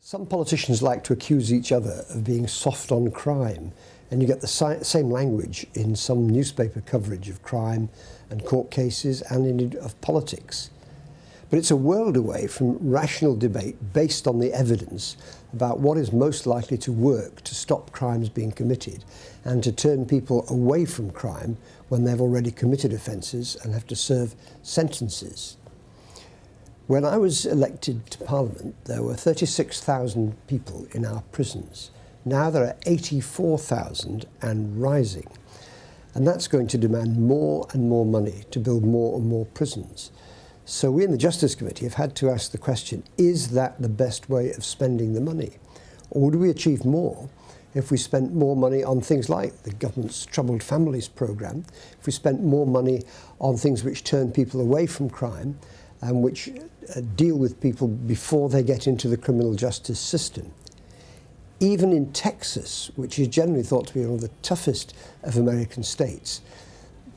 Some politicians like to accuse each other of being soft on crime, and you get the same language in some newspaper coverage of crime and court cases and indeed of politics. But it's a world away from rational debate based on the evidence about what is most likely to work to stop crimes being committed and to turn people away from crime when they've already committed offences and have to serve sentences. When I was elected to Parliament, there were 36,000 people in our prisons. Now there are 84,000 and rising. And that's going to demand more and more money to build more and more prisons. So we in the Justice Committee have had to ask the question, is that the best way of spending the money? Or would we achieve more if we spent more money on things like the government's Troubled Families programme, if we spent more money on things which turn people away from crime and which deal with people before they get into the criminal justice system? Even in Texas, which is generally thought to be one of the toughest of American states,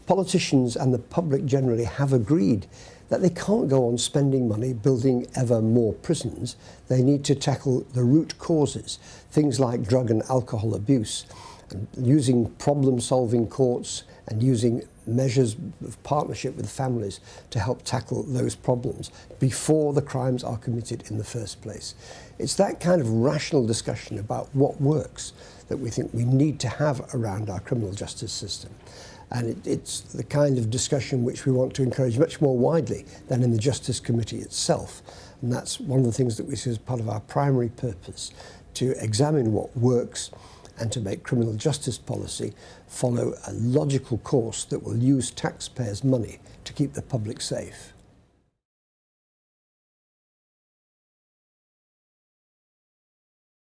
politicians and the public generally have agreed that they can't go on spending money building ever more prisons. They need to tackle the root causes, things like drug and alcohol abuse, and using problem-solving courts and using measures of partnership with families to help tackle those problems before the crimes are committed in the first place. It's that kind of rational discussion about what works that we think we need to have around our criminal justice system. And it's the kind of discussion which we want to encourage much more widely than in the Justice Committee itself. And that's one of the things that we see as part of our primary purpose, to examine what works and to make criminal justice policy follow a logical course that will use taxpayers' money to keep the public safe.